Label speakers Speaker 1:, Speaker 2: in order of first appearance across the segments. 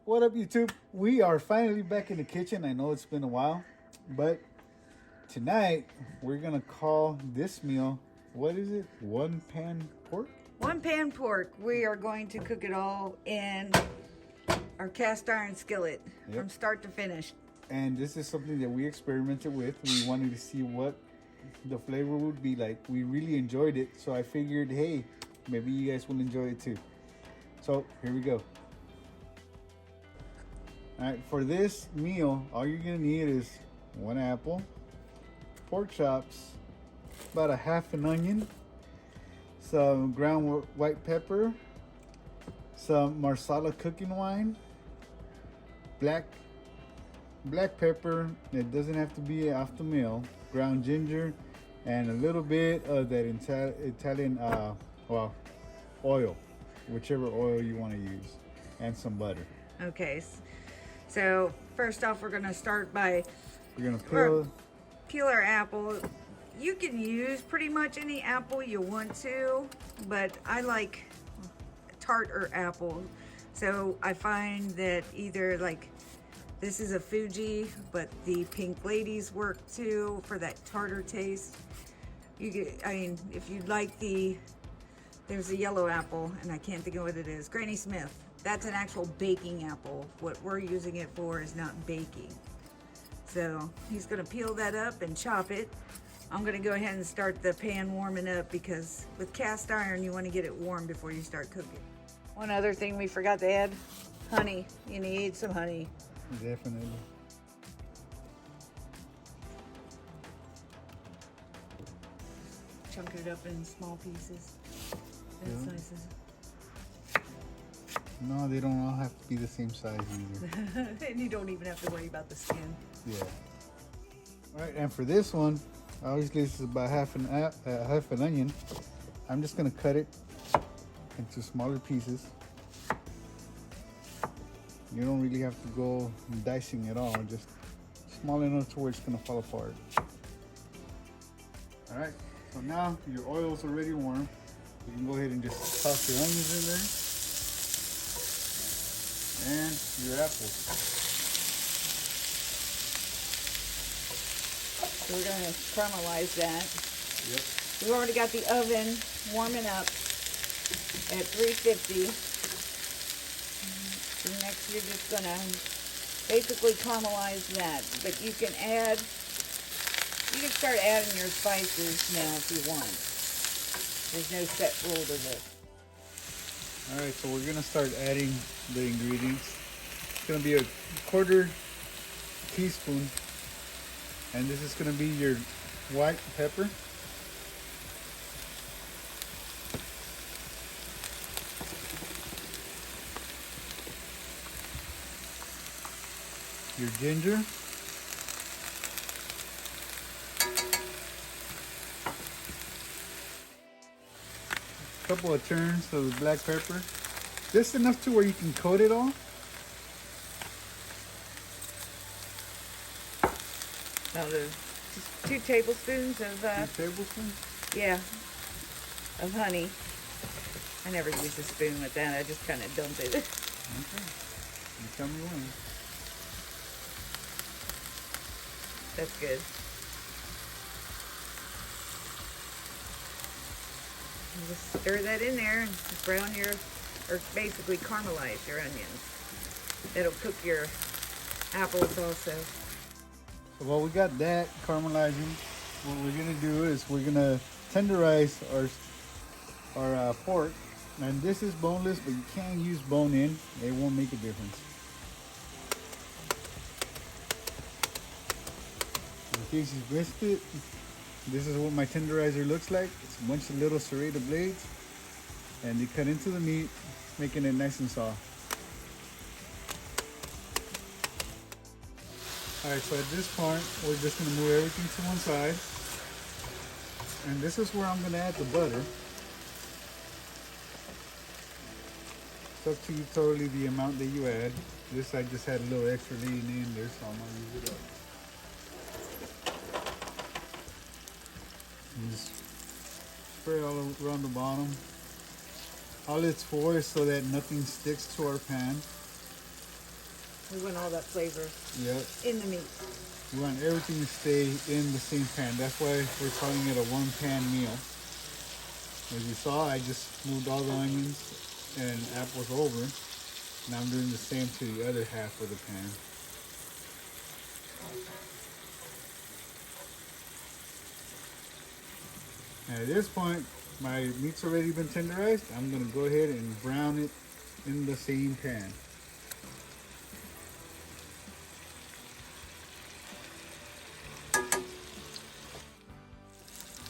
Speaker 1: What up, YouTube? We are finally back in the kitchen. I know it's been a while, but tonight we're gonna call this meal, what is it? One pan pork?
Speaker 2: One pan pork. We are going to cook it all in our cast iron skillet from start to finish.
Speaker 1: And this is something that we experimented with. We wanted to see what the flavor would be like. We really enjoyed it, so I figured, hey, maybe you guys will enjoy it too. So here we go. All right, for this meal, all you're gonna need is one apple, pork chops, about a half an onion, some ground white pepper, some Marsala cooking wine, black pepper. It doesn't have to be off the mill. Ground ginger, and a little bit of that Italian oil, whichever oil you want to use, and some butter.
Speaker 2: Okay, so first off, we're gonna start by peel our apple. You can use pretty much any apple you want to, but I like tart or apple. So I find that either like this is a Fuji, but the pink ladies work too for that tartar taste. I mean, if you'd like there's a yellow apple, and I can't think of what it is. Granny Smith. That's an actual baking apple. What we're using it for is not baking. So he's gonna peel that up and chop it. I'm gonna go ahead and start the pan warming up because with cast iron, you wanna get it warm before you start cooking. One other thing we forgot to add, honey. You need some honey.
Speaker 1: Definitely.
Speaker 2: Chunk it up in small pieces, thin slices.
Speaker 1: No, they don't all have to be the same size either.
Speaker 2: And you don't even have to worry about the skin.
Speaker 1: Yeah. All right, and for this one, obviously this is about half an onion. I'm just gonna cut it into smaller pieces. You don't really have to go dicing at all, just small enough to where it's gonna fall apart. All right, so now your oil's already warm. You can go ahead and just toss your onions in there and your apples.
Speaker 2: So we're gonna caramelize that.
Speaker 1: Yep.
Speaker 2: We've already got the oven warming up at 350. And next you're just gonna basically caramelize that. But you can start adding your spices now if you want. There's no set rule to this.
Speaker 1: All right, so we're gonna start adding the ingredients. It's gonna be a quarter teaspoon, and this is gonna be your white pepper. Your ginger. A couple of turns of the black pepper. Just enough to where you can coat it all.
Speaker 2: Now just 2 tablespoons of
Speaker 1: 2 tablespoons?
Speaker 2: yeah, of honey. I never use a spoon with that. I just kind of dump it.
Speaker 1: Okay. You tell me when.
Speaker 2: That's good. And just stir that in there and brown or basically caramelize your onions. That'll cook your apples also.
Speaker 1: So while we got that caramelizing, what we're gonna do is we're gonna tenderize our pork. And this is boneless, but you can use bone in. It won't make a difference. In case you missed it, this is what my tenderizer looks like. It's a bunch of little serrated blades, and they cut into the meat, making it nice and soft. All right, so at this point, we're just gonna move everything to one side. And this is where I'm gonna add the butter. It's up to you totally the amount that you add. This I just had a little extra lean in there, so I'm gonna use it up. And just spray all around the bottom. All it's for is so that nothing sticks to our pan.
Speaker 2: We want all that flavor in the meat.
Speaker 1: We want everything to stay in the same pan. That's why we're calling it a one-pan meal. As you saw, I just moved all the onions and apples over. Now I'm doing the same to the other half of the pan. And at this point, my meat's already been tenderized. I'm going to go ahead and brown it in the same pan.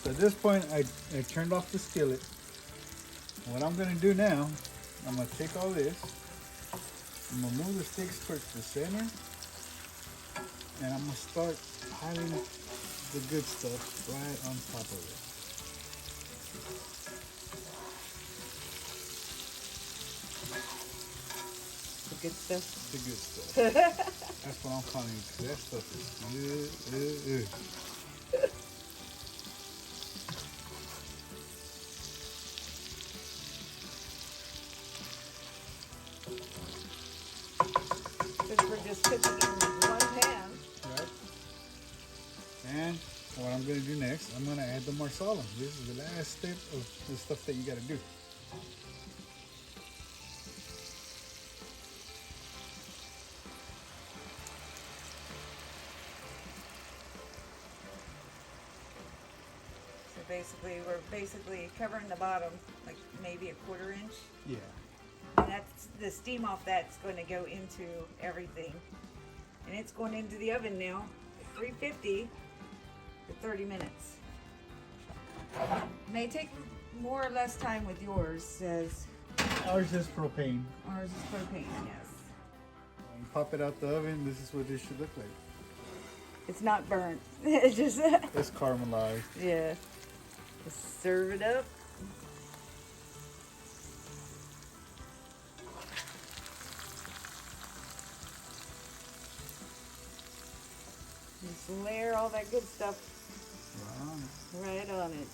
Speaker 1: So at this point, I turned off the skillet. What I'm going to do now, I'm going to take all this, I'm going to move the sticks towards the center, and I'm going to start piling the good stuff right on top of it.
Speaker 2: The good stuff?
Speaker 1: The good stuff. That's what I'm calling it, because that stuff is good.
Speaker 2: Since we're just cooking in one pan.
Speaker 1: Right. And what I'm going to do next, I'm going to add the Marsala. This is the last step of the stuff that you got to do.
Speaker 2: Basically, we're covering the bottom, like maybe a 1/4 inch.
Speaker 1: Yeah.
Speaker 2: And that's the steam off that's going to go into everything. And it's going into the oven now at 350 for 30 minutes. May take more or less time with yours, as
Speaker 1: Ours is propane.
Speaker 2: ours is propane, yes.
Speaker 1: When you pop it out the oven, this is what this should look like.
Speaker 2: It's not burnt. It's just,
Speaker 1: It's caramelized.
Speaker 2: yeah. Just serve it up. Just layer all that good stuff right on it.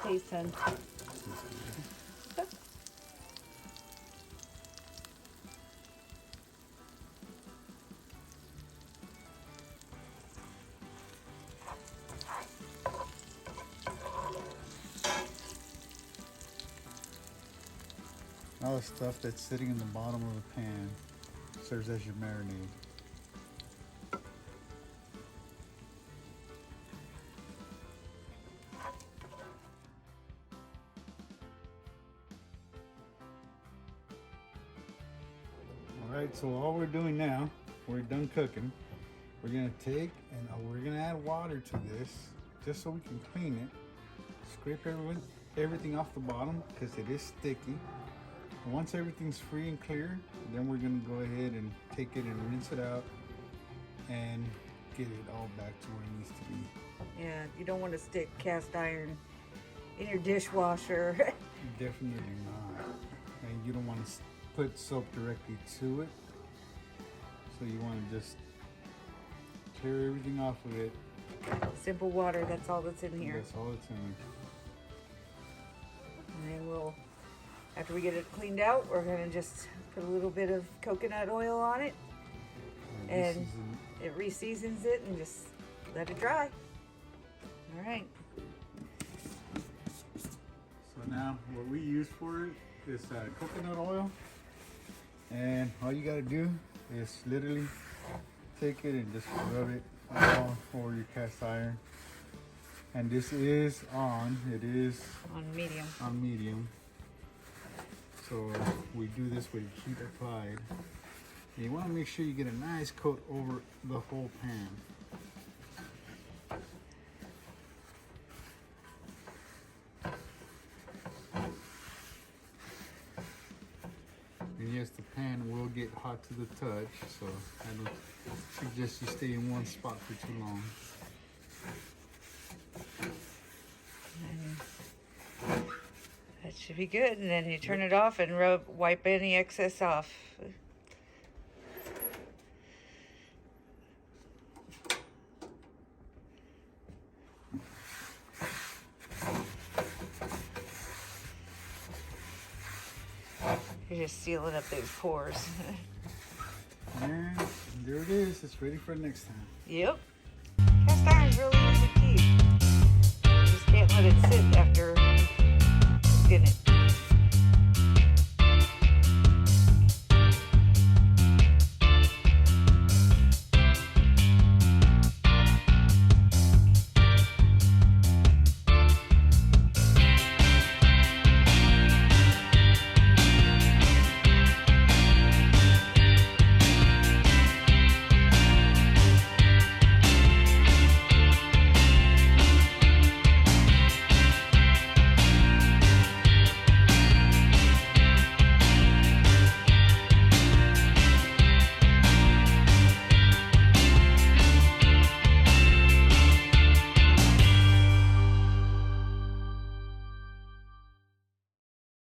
Speaker 2: Taste ton.
Speaker 1: All the stuff that's sitting in the bottom of the pan serves as your marinade. Alright, so all we're doing now, we're done cooking. We're going to take and we're going to add water to this just so we can clean it. Scrape everything off the bottom because it is sticky. Once everything's free and clear, then we're going to go ahead and take it and rinse it out and get it all back to where it needs to be.
Speaker 2: Yeah, you don't want to stick cast iron in your dishwasher.
Speaker 1: Definitely not. And you don't want to put soap directly to it. So you want to just tear everything off of it.
Speaker 2: Simple water, that's all that's in here.
Speaker 1: That's all that's in it.
Speaker 2: And then we'll, after we get it cleaned out, we're going to just put a little bit of coconut oil on it. And it re-seasons it and just let it dry. All right.
Speaker 1: So now what we use for it is coconut oil. And all you got to do is literally take it and just rub it all over your cast iron. And this is on
Speaker 2: medium.
Speaker 1: On medium. So we do this with heat applied. And you want to make sure you get a nice coat over the whole pan. And yes, the pan will get hot to the touch, so I don't suggest you stay in one spot for too long.
Speaker 2: And that should be good. And then you turn it off and wipe any excess off. You're just sealing up those pores.
Speaker 1: And there it is. It's ready for next time.
Speaker 2: Yep. Cast iron is really easy to keep. Just can't let it sit after cooking it.